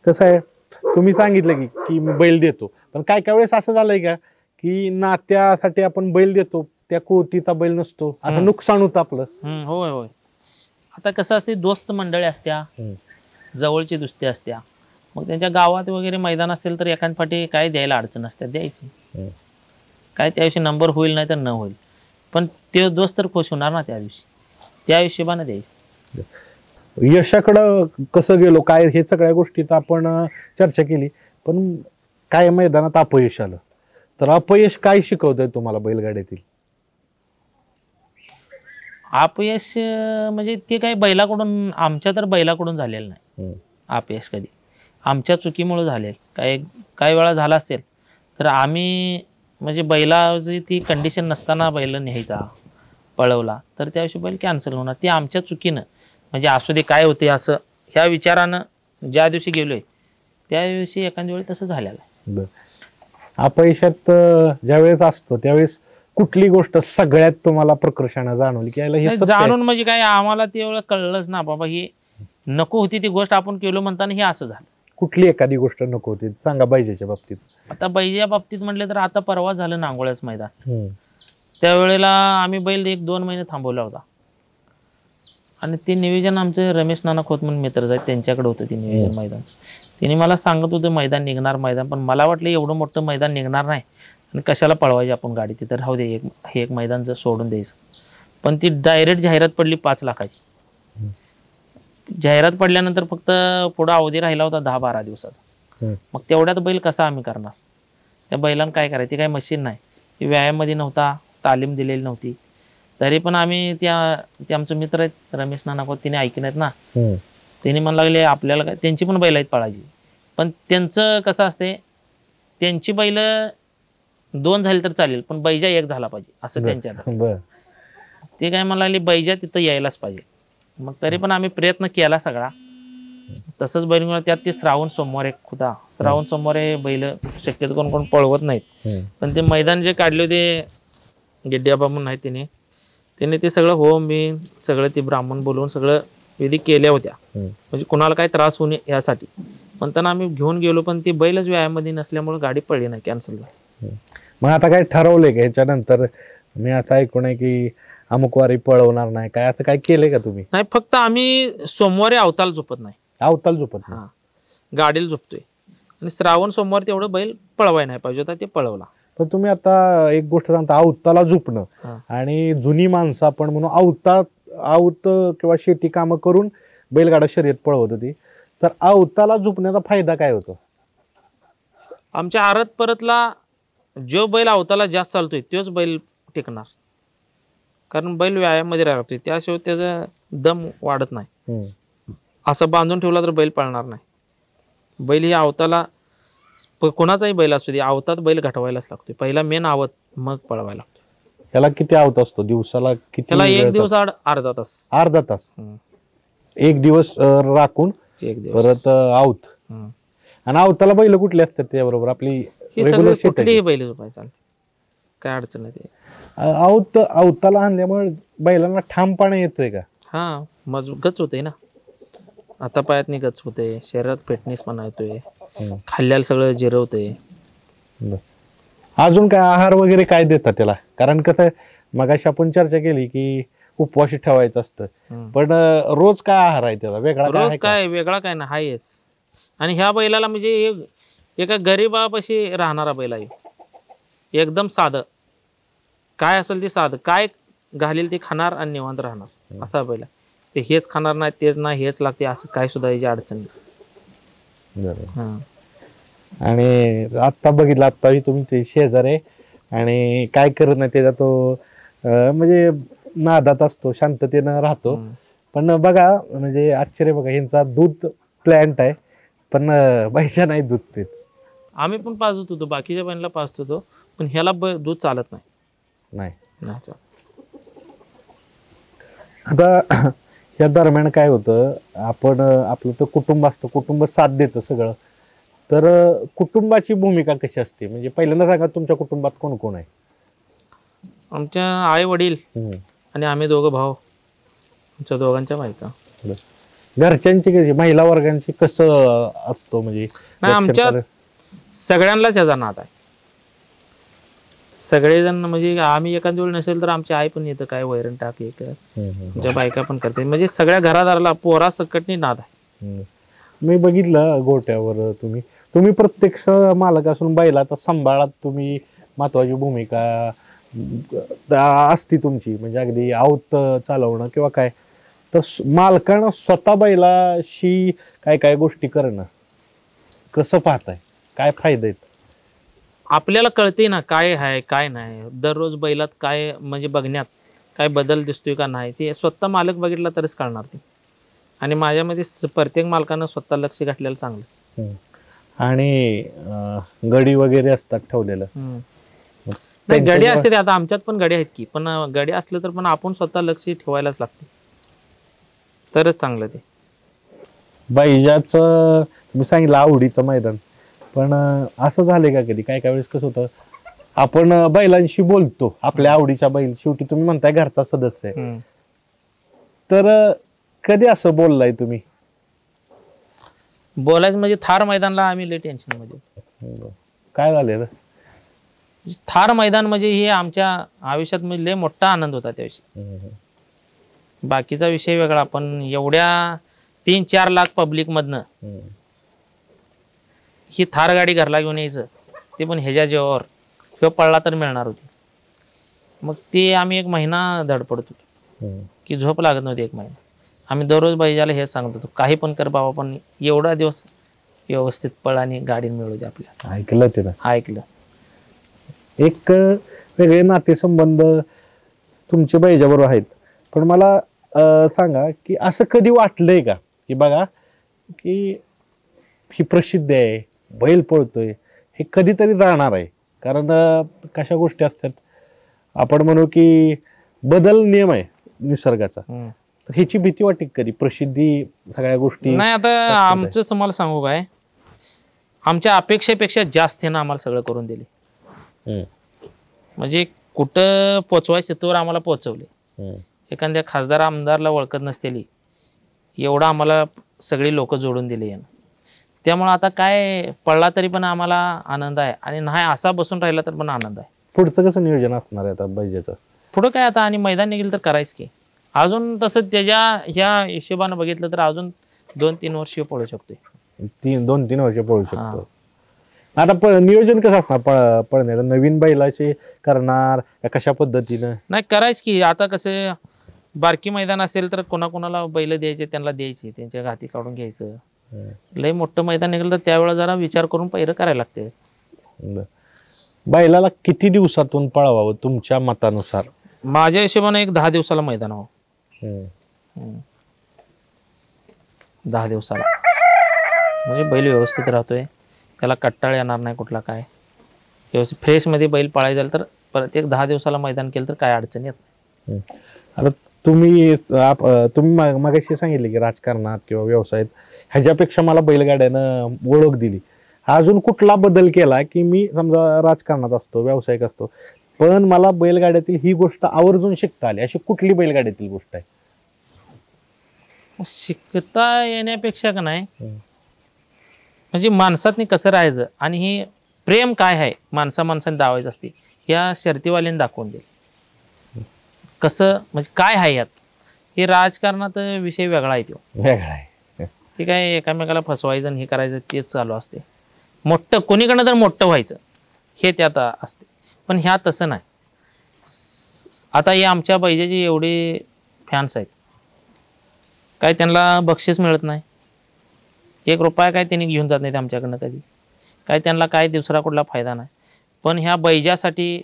कसं आहे, तुम्ही सांगितलं की मी बैल देतो, पण काय काय वेळेस असं झालंय का की नात्यासाठी आपण बैल देतो, त्या कोटीचा बैल नसतो, असं नुकसान होतं आपलं. होय होय. आता कसं असते, दोस्त मंडळी असत्या, जवळची दुसते असत्या, मग त्यांच्या गावात वगैरे मैदान असेल तर एखाद फाटी काय द्यायला अडचण असते, द्यायची. काय त्या दिवशी नंबर होईल नाही तर न होईल, पण ते दोस्त तर खुश होणार ना त्या दिवशी, त्या हिशोबाने द्यायची. यशाकडं कसं गेलो काय, हे सगळ्या गोष्टीत आपण चर्चा केली. पण काय मैदानात अपयश आलं तर अपयश काय शिकवतंय तुम्हाला बैलगाड्यातील? अपयश म्हणजे ते काही बैलाकडून, आमच्या तर बैलाकडून झालेलं नाही अपयश कधी, आमच्या चुकीमुळे झाले. काही वेळा झाला असेल तर आम्ही म्हणजे बैलाची ती कंडिशन नसताना बैल न्यायचा, पळवला तर त्याविषयी बैल कॅन्सल होणार, ते आमच्या चुकीनं. म्हणजे असू दे काय होते असं ह्या विचारानं ज्या दिवशी गेलोय त्या दिवशी एखाद्या वेळी तसं झालेलं आहे. अपयशात ज्यावेळेस असतो त्यावेळेस कुठली गोष्ट सगळ्यात तुम्हाला प्रकर्षानं जाणवली की हे जाणून म्हणजे काय, आम्हाला ते एवढं कळलंच ना बाबा, ही नको होती ती गोष्ट आपण केलो म्हणताना हे असं झालं. कुठली एखादी गोष्ट नको होती सांगा बैजेच्या बाबतीत? आता बैजेच्या बाबतीत म्हटलं तर आता परवा झालं नांगोळ्याच मैदान, त्यावेळेला आम्ही बैल 1-2 महिने थांबवला होता. आणि ते नियोजन आमचे रमेश नाना खोत म्हणून मित्र आहेत, त्यांच्याकडे होतं ते नियोजन मैदान. त्यांनी मला सांगत होतं मैदान निघणार मैदान, पण मला वाटलं एवढं मोठं मैदान निघणार नाही आणि कशाला पळवायची आपण गाडी, तिथं राहू दे, हे एक मैदान जर सोडून द्यायचं. पण ती डायरेक्ट जाहिरात पडली 5 लाखाची. जाहिरात पडल्यानंतर फक्त पुढं अवधी राहिला होता 10-12 दिवसाचा. मग तेवढ्यात बैल कसा आम्ही करणार? त्या बैलांना काय करायचं, ती काय मशीन नाही, ती व्यायाममध्ये नव्हता, तालीम दिलेली नव्हती. तरी पण आम्ही ते आमचे मित्र आहेत रमेश नाना खोत, तिने ऐकले नाहीत ना, त्यांनी म्हणू लागले आपल्याला काय, त्यांची पण बैल आहेत पळायची, पण त्यांचं कसं असते, त्यांची बैल 2 झाली तर चालेल पण बैजा 1 झाला पाहिजे असं त्यांच्या. ते काय म्हणू लागले बैजा तिथं यायलाच पाहिजे. मग तरी पण आम्ही प्रयत्न केला सगळा. तसंच बैल त्यात ते श्रावण सोमवार एक होता, श्रावण सोमवार बैल शक्यतो कोण पळवत नाहीत, पण ते मैदान जे काढले होते गिड्ड्याबा म्हणून आहे त्याने ते सगळं होम मी सगळं ते ब्राह्मण बोलवून सगळं विधी केल्या होत्या, म्हणजे कुणाला काही त्रास होऊ नये यासाठी. पण त्यांना आम्ही घेऊन गेलो, पण ती बैलच व्यायाममध्ये नसल्यामुळे गाडी पडली नाही, कॅन्सल झाली. मग आता काय ठरवलंय का ह्याच्यानंतर? मी आता ऐकून आहे की अमुक वारी पळवणार नाही, काय असं काय केलंय का तुम्ही? नाही, फक्त आम्ही सोमवारी अवताल झोपत नाही, अवताल झोपत नाही, गाडीला झोपतोय. आणि श्रावण सोमवार तेवढं बैल पळवाय नाही पाहिजे होता, ते पळवला. पण तुम्ही आता एक गोष्ट सांगता, अवताला झोपणं आणि जुनी माणसं आपण म्हणून आवत किंवा शेती कामं करून बैलगाडा शर्यत पळवत होती, तर अवताला झोपण्याचा फायदा काय होतो? आमच्या आरत परतला जो बैल अवताला जास्त चालतोय तोच बैल टिकणार, कारण बैल व्यायाममध्ये राहायला लागतोय, त्याशिवाय त्याचा दम वाढत नाही. असं बांधून ठेवला तर बैल पळणार नाही. बैल ही आवताला कोणाचाही बैल असू दे, आवतात बैल घटवायलाच लागतोय, पहिला मेन आवत मग पळवायला लागतो. त्याला किती आवत असतो दिवसाला? किती? त्याला 1 दिवस अर्धा तास. अर्धा तास, 1 दिवस राखून 1 दिवस परत आवत. आणि आवताला बैल कुठले असतात त्याबरोबर? आपली कुठलीही बैल झोपाय चालते, काय अडचण नाही. आवताला आणल्यामुळे बैलांना ठामपणा येतोय का? हा गच होते ना, आता पायात गच होते, शरीरात फिटनेस पण येतोय, खाल्ल्याला सगळं जिरवतंय. अजून काय आहार वगैरे काय देतात त्याला? कारण कसं मगाशी आपण चर्चा केली की उपवाशी ठेवायचं असतं, पण रोज काय आहार आहे त्याला वेगळा? रोज काय वेगळा काय ना हायच. आणि ह्या बैलाला म्हणजे एका गरीबापाशी राहणारा बैल आहे, एकदम साधं, काय असेल ते साधं, काय घालेल ते खाणार आणि निवांत राहणार असा बैल आहे. ते हेच खाणार नाही, तेच नाही, हेच लागते असं काय सुद्धा याची अडचण नाही. आणि आता बघितलं, आता तुमचे शेजार आहे आणि काय करत नाही त्याचा तो म्हणजे नादात असतो, शांततेनं राहतो. पण बघा म्हणजे आश्चर्य बघा, यांचा दूध प्लॅन्ट आहे पण पैसा नाही दूध पित. आम्ही पण पाजत होतो, बाकीच्या बैलाला पाजत होतो, पण ह्याला दूध चालत नाही. आता या दरम्यान काय होतं, आपण आपलं तर कुटुंब असतं, कुटुंब साथ देतं सगळं, तर कुटुंबाची भूमिका कशी असते? म्हणजे पहिल्यांदा सांगा, तुमच्या कुटुंबात कोण कोण आहे? आमच्या आई वडील आणि आम्ही दोघं भाऊ, आमच्या दोघांच्या बायका. घरच्यांची कशी, महिला वर्गांची कसं असतो? म्हणजे आमच्या सगळ्यांनाच याचा नाद आहे, सगळेजण. म्हणजे आम्ही एखाद्या वेळ नसेल तर आमची आई पण येतं, काय वैरण टाक येत, आमच्या बायका पण करते, म्हणजे सगळ्या घरादाराला पोरा सकटनी नाद आहे. मी बघितलं गोट्यावर तुम्ही प्रत्यक्ष मालक असून बैलाचा सांभाळात तुम्ही महत्वाची भूमिका असती तुमची, म्हणजे अगदी आवत चालवणं किंवा काय, तर मालकानं स्वतः बैलाशी काय काय गोष्टी करणं कसं पाहताय? काय फायदे आहेत? आपल्याला कळते ना काय आहे काय नाही, दररोज बैलात काय म्हणजे बघण्यात काय बदल दिसतोय का नाही, ते स्वतः मालक बघितला तरच कळणार ते. आणि माझ्यामध्ये प्रत्येक मालकानं स्वतः लक्ष घातलेलं चांगलंच. आणि गडी वगैरे असतात ठेवलेलं? नाही, गडी असते, आता आमच्यात पण गडी आहेत की, पण गडी असलं तर पण आपण स्वतः लक्ष ठेवायलाच लागते, तरच चांगलं ते. बैजाच मी सांगितलं आवडीचं मैदान, पण असं झालंय का कधी काय काय वेळेस कसं होतं, आपण बैलांशी बोलतो, आपल्या आवडीच्या बैल, शेवटी तुम्ही म्हणताय घरचा सदस्य आहे, तर कधी असं बोललाय तुम्ही? बोलायचं म्हणजे थार मैदानला आम्ही लय टेन्शन मध्ये. काय झालं? थार मैदान म्हणजे हे आमच्या आयुष्यात म्हणजे लय मोठा आनंद होता त्याविषयी. बाकीचा विषय वेगळा, पण एवढ्या 3-4 लाख पब्लिक मधनं ही थार गाडी घरला घेऊन यायचं, ते पण ह्याच्या जेवावर किंवा पळला तर मिळणार होती. मग ते आम्ही 1 महिना धडपडत होतो, की झोप लागत नव्हती 1 महिना. आम्ही दररोज बैजाला हेच सांगत होतो, काही पण कर बाबा, पण एवढा दिवस व्यवस्थित पळ आणि गाडी मिळू दे आपल्याला. ऐकलं ते? ऐकलं. एक वेगळे नातेसंबंध तुमच्या बैजाबरोबर आहेत, पण मला सांगा की असं कधी वाटलंय का की बघा की ही प्रसिद्ध आहे, बैल पळतोय, हे कधीतरी जाणार आहे, कारण कशा गोष्टी असतात, आपण म्हणू की बदल नियम आहे निसर्गाचा, तर ह्याची भीती वाटते कधी? प्रसिद्धी सगळ्या गोष्टी नाही, आता आमचं तुम्हाला सांगू काय, आमच्या अपेक्षेपेक्षा जास्त आहे ना आम्हाला सगळं करून दिले. म्हणजे कुठं पोचवायचं तिथवर आम्हाला पोचवले. एखाद्या खासदार आमदारला ओळखत नसतेली एवढं आम्हाला सगळी लोक जोडून दिले यानं. त्यामुळे आता काय पडला तरी पण आम्हाला आनंद आहे, आणि नाही असा बसून राहिला तर पण आनंद आहे. पुढचं कसं नियोजन असणार आहे आता बैजाचं? पुढं काय आता, आणि मैदान निघेल तर करायच की अजून, तसं त्याच्या ह्या हिशोबानं बघितलं तर अजून 2-3 वर्ष पळू शकतोय. 2-3 वर्ष पळू शकतो. आता नियोजन कसं असणार पळण्याचं? नवीन बैलाचे करणार कशा पद्धतीनं? नाही करायच की, आता कसं बारकी मैदान असेल तर कोणाकोणाला बैल द्यायचे त्यांना द्यायचे, त्यांच्या घाती काढून घ्यायचं. लय मोठं मैदान निघालं तर त्यावेळेला जरा विचार करून पैर करायला लागते. बैलाला किती दिवसातून पळवावं तुमच्या मतानुसार? माझ्या हिशोबाने 10 दिवसाला मैदान हवं. 10 दिवसाला म्हणजे बैल व्यवस्थित राहतोय, त्याला कट्टाळ येणार नाही कुठला, काय व्यवस्थित फ्रेश मध्ये बैल पळायला झालं तर प्रत्येक 10 दिवसाला मैदान केलं तर काय अडचण येत नाही. आता तुम्ही मगाशी सांगितले की राजकारणात किंवा व्यवसायात ह्याच्यापेक्षा मला बैलगाड्यानं ओळख दिली. अजून कुठला बदल केला की मी समजा राजकारणात असतो, व्यावसायिक असतो, पण मला बैलगाड्यातील ही गोष्ट आवर्जून शिकता आली, अशी कुठली बैलगाड्यातील गोष्ट आहे? शिकता येण्यापेक्षा का नाही म्हणजे माणसातनी कसं राहायचं आणि हे प्रेम काय आहे माणसाने दावायचं असते या शर्तीवाल्याने दाखवून दिलं कसं म्हणजे काय आहे यात. हे राजकारणात विषय वेगळा आहे तो वेगळा आहे. ते काय एकामेकाला फसवायचं आणि हे करायचं तेच चालू असते. मोठं कोणीकडनं तर मोठं व्हायचं हे त्यात असते. पण ह्या तसं नाही. आता हे आमच्या बैजाचे एवढे फॅन्स आहेत काय त्यांना बक्षीस मिळत नाही. 1 रुपया काय त्यांनी घेऊन जात नाहीत आमच्याकडनं कधी काय त्यांना काय दुसरा कुठला फायदा नाही. पण ह्या बैजासाठी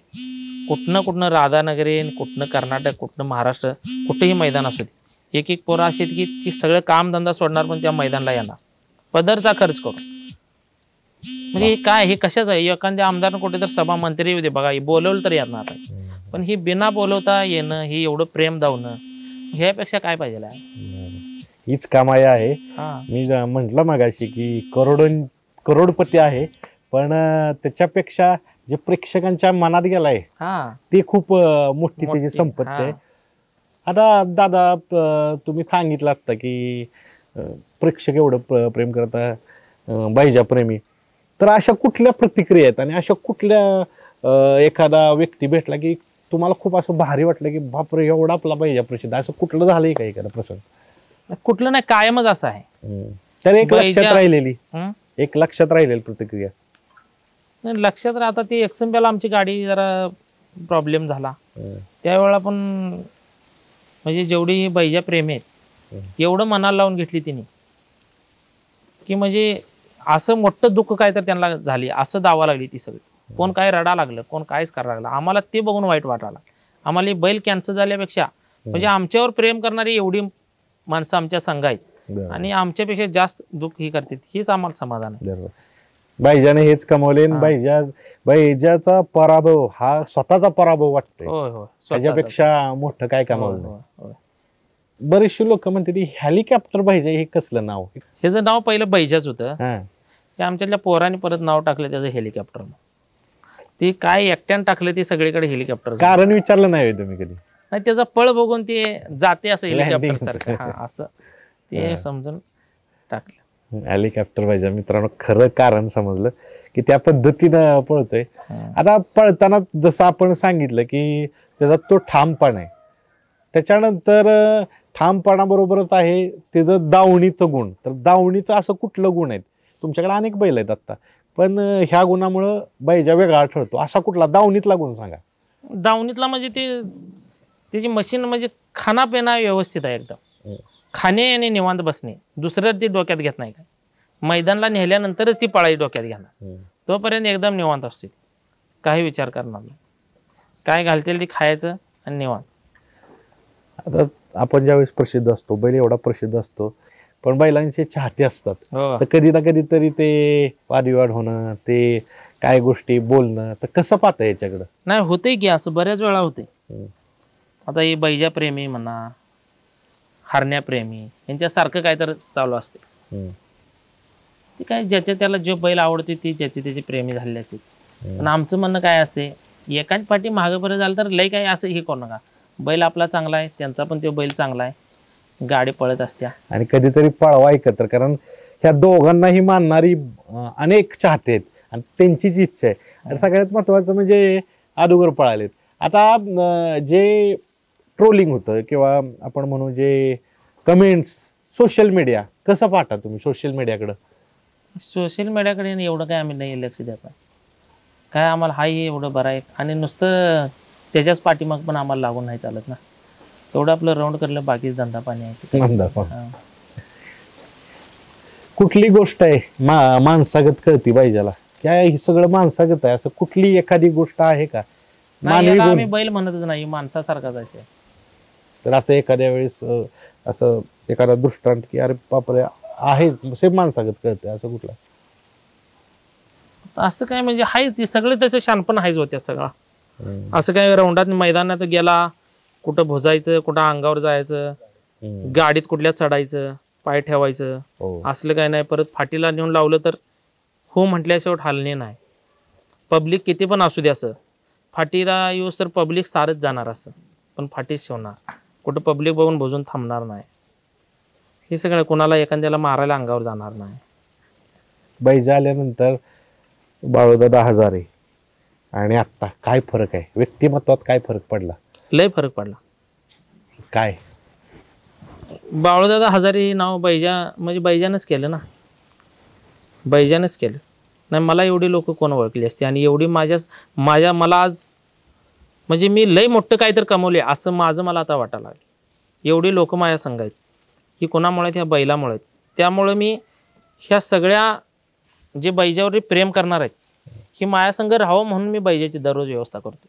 कुठनं राधानगरी कुठनं कर्नाटक कुठनं महाराष्ट्र कुठंही मैदान असू दे एक पोरं अशी आहेत की ती सगळं कामधंदा सोडणार पण त्या मैदानाला येणार पदरचा खर्च करून. म्हणजे हे काय हे कशाच आहे. एखाद्या आमदारनं कुठे तर सभा मंत्री येऊ दे बघा बोलवलं तर येणार नाही. पण हे बिना बोलवता येणं हे एवढं प्रेम दावणं ह्यापेक्षा काय पाहिजे. हीच कामाई आहे. हा मी म्हंटल मगाशी की करोडपती आहे पण त्याच्यापेक्षा जे प्रेक्षकांच्या मनात गेलाय हा ते खूप मोठी त्याची संपत्ती आहे. आता दादा तुम्ही सांगितलं आता की प्रेक्षक एवढं प्रेम करता बैजा प्रेमी तर अशा कुठल्या प्रतिक्रिया आहेत आणि अशा कुठल्या एखादा व्यक्ती भेटला की तुम्हाला खूप असं भारी वाटलं की बापरे एवढा आपला बैजा प्रसिद्ध असं कुठलं झालंय का एखादा प्रसंग. कुठलं नाही कायमच असं आहे. तर एक लक्षात राहिलेली हं? एक लक्षात राहिलेली प्रतिक्रिया नाही, लक्षात राहता ती एक्सएमपीला आमची गाडी जरा प्रॉब्लेम झाला त्यावेळेला पण म्हणजे जेवढी बैजा प्रेमी आहेत एवढं मनाला लावून घेतली तिने की म्हणजे असं मोठं दुःख काय तर त्यांना झाली असं दावा लागली ती सगळी. कोण काय रडा लागलं कोण कायच करायला लागलं. आम्हाला ते बघून वाईट वाटायला आम्हाला बैल कॅन्सर झाल्यापेक्षा म्हणजे आमच्यावर प्रेम करणारी एवढी माणसं आमच्या संघ आहेत आणि आमच्यापेक्षा जास्त दुःख ही करतात हेच आम्हाला समाधान आहे. बैजाने हेच कमवले. बैजाचा पराभव हा स्वतःचा पराभव वाटतोय. होय होय त्याच्यापेक्षा मोठं काय कमवलं. बरेचसे लोक म्हणते ती हेलिकॉप्टर बैजा हे कसलं नाव. ह्याचं नाव पहिलं बैजाच होतं ते आमच्यातल्या पोरांनी परत नाव टाकलं त्याचं हेलिकॉप्टर. ते काय एकट्यानं टाकलं ते सगळीकडे हेलिकॉप्टर. कारण विचारलं नाही तुम्ही कधी. नाही त्याचा पळ बघून ते जाते असं हेलिकॉप्टर सारखं असं ते समजून टाकलं. हेलिकॉप्टर पाहिजे मित्रांनो खरं कारण समजलं की त्या पद्धतीनं पळतोय. आता पळताना जसं आपण सांगितलं की त्याचा तो ठामपणा आहे त्याच्यानंतर ठामपणाबरोबरच आहे त्याचं दावणीचं गुण. तर दावणीचं असं कुठलं गुण आहे तुमच्याकडे अनेक बैल आहेत आता पण ह्या गुणामुळं बैजा वेगळा ठरतो असा कुठला दावणीतला गुण सांगा. दावणीतला म्हणजे ते त्याची मशीन म्हणजे खानापिना व्यवस्थित आहे एकदम. खाणे आणि निवांत बसणे दुसरं ती डोक्यात घेत नाही काय. मैदानाला नेल्यानंतरच ती पळाई डोक्यात घेणार तोपर्यंत एकदम निवांत असते काही विचार करणार नाही. काय घालतील ती खायचं आणि निवांत. आता आपण ज्यावेळेस प्रसिद्ध असतो बैल एवढा प्रसिद्ध असतो पण बैलांचे चाहते असतात तर कधी ना कधीतरी ते वादविवाद होणं ते काय गोष्टी बोलणं तर कसं पाहता याच्याकडं. नाही होते की असं बऱ्याच वेळा होते. आता हे बैजा प्रेमी म्हणा हरण्याप्रेमी यांच्यासारखं काय तर चालू असते. ते काय ज्याच्या त्याला जो बैल आवडते ती ज्याची त्याची प्रेमी झालेली असते. पण आमचं म्हणणं काय असते एकाच पाठी मागं बरं झालं तर लय काय असं हे करू नका. बैल आपला चांगला आहे त्यांचा पण तो बैल चांगला आहे गाडी पळत असत्या आणि कधीतरी पळवा एकत्र कारण ह्या दोघांनाही मानणारी अनेक चाहते आहेत आणि त्यांचीच इच्छा आहे. आणि सगळ्यात महत्वाचं म्हणजे अगोदर पळालेत. आता जे ट्रोलिंग होतं किंवा आपण म्हणू जे कमेंट्स सोशल मीडिया कसं पाहता तुम्ही सोशल मीडियाकडं. सोशल मीडियाकडे एवढं काय आम्ही नाही लक्ष देत काय आम्हाला हाय हे एवढं बरं आहे आणि नुसतं त्याच्याच पाठीमाग पण आम्हाला लागून नाही चालत ना. तेवढं आपलं राऊंड करलं बाकीच धंदा पाणी आहे. कुठली गोष्ट आहे माणसागत कळती बैजाला काय हे सगळं माणसागत आहे असं कुठली एखादी गोष्ट आहे का. आम्ही बैल म्हणतच नाही माणसासारखाच असे. तर असं एखाद्या वेळेस असं एखादा दृष्टांत की अरे बापरे आहे सेम माणसागत कळतंय असं कुठलं. असं काय म्हणजे हाय ते सगळे तसे शानपण आहेच होत्यात सगळा. असं काय राऊंडात मैदानात गेला कुठं भुजायचं कुठं अंगावर जायचं गाडीत कुठल्या चढायचं पाय ठेवायचं असलं काय नाही. परत फाटीला नेऊन लावलं तर हो म्हटल्याशिवाय हालणे नाही. पब्लिक किती पण असू दे असं फाटीला येऊस तर पब्लिक सारच जाणार असं पण फाटीच ठेवणार कुठं पब्लिक बघून भुजून थांबणार नाही. हे सगळं कोणाला एखाद्याला मारायला अंगावर जाणार नाही. बैजा आल्यानंतर बाळूदादा हजारे आणि आत्ता काय फरक आहे, व्यक्तिमत्वात काय फरक पडला? लय फरक पडला. काय? बाळूदादा हजारे नाव म्हणजे बैजानंच केलं ना, बैजानंच केलं. नाही मला एवढी लोक कोण ओळखली असते आणि एवढी मला आज म्हणजे मी लय मोठं काहीतरी कमवले असं मला आता वाटायला लागलं. एवढी लोक माझ्या संग आहेत की कोणामुळे ह्या बैलामुळे. त्यामुळे मी ह्या सगळ्या जे बैजावर प्रेम करणार आहेत ही माया संघ राहावं म्हणून मी बैजाची दररोज व्यवस्था करतो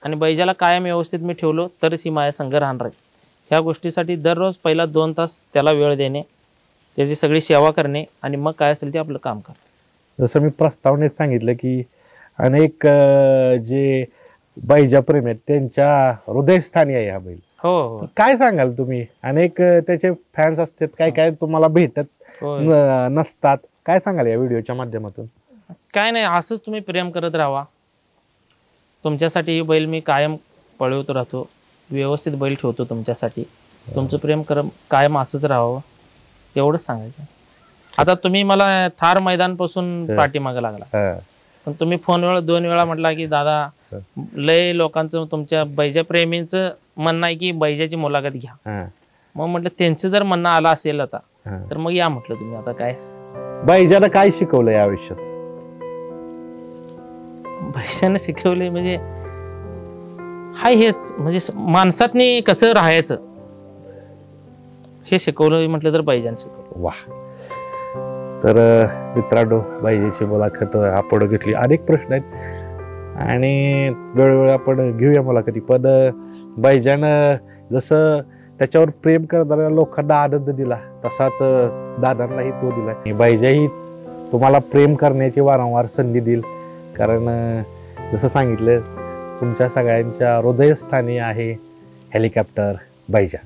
आणि बैजाला कायम व्यवस्थित मी ठेवलो तरच ही माया संघ राहणार आहे. ह्या गोष्टीसाठी दररोज पहिला 2 तास त्याला वेळ देणे, त्याची सगळी सेवा करणे आणि मग काय असेल ते आपलं काम करणे. जसं मी प्रस्तावनेत सांगितलं की अनेक जे बैजा प्रेमी आहेत त्यांच्या हृदयस्थानी आहे हा बैल. हो. काय सांगाल तुम्ही? अनेक त्याचे फॅन्स असतात, काय काय तुम्हाला भेटत नसतात, काय सांगाल या व्हिडिओच्या माध्यमातून? काय नाही, असंच तुम्ही प्रेम करत राहा. तुमच्यासाठी ही बैल मी कायम पळवत राहतो, व्यवस्थित बैल ठेवतो तुमच्यासाठी. तुमचं प्रेम कायम असंच राहावं एवढंच सांगायचं. आता तुम्ही मला थार मैदानपासून पाठीमागे लागला, पण तुम्ही 2 वेळा म्हटला की दादा लय लोकांचं तुमच्या बैजा प्रेमींचं म्हणणं आहे की बैजाची मुलाखत घ्या. मग म्हटलं त्यांचं जर म्हणणं आलं असेल आता तर मग या म्हटलं तुम्ही. आता काय बैजानं काय शिकवलं या आयुष्यात? बैजानं शिकवलंय म्हणजे हेच म्हणजे माणसातनी कसं राहायचं हे शिकवलं म्हटलं तर बैजानं शिकवलं. वा. तर मित्रांनो, बैजाची मुलाखत आपण घेतली. अनेक प्रश्न आहेत आणि वेळोवेळी आपण घेऊया मुलाखती, पण बैजानं जसं त्याच्यावर प्रेम करणाऱ्या लोकांना आनंद दिला तसाच दादांनाही तो दिला. बैजाही तुम्हाला प्रेम करण्याची वारंवार संधी देईल, कारण जसं सांगितलं तुमच्या सगळ्यांच्या हृदयस्थानी आहे हेलिकॉप्टर बैजा.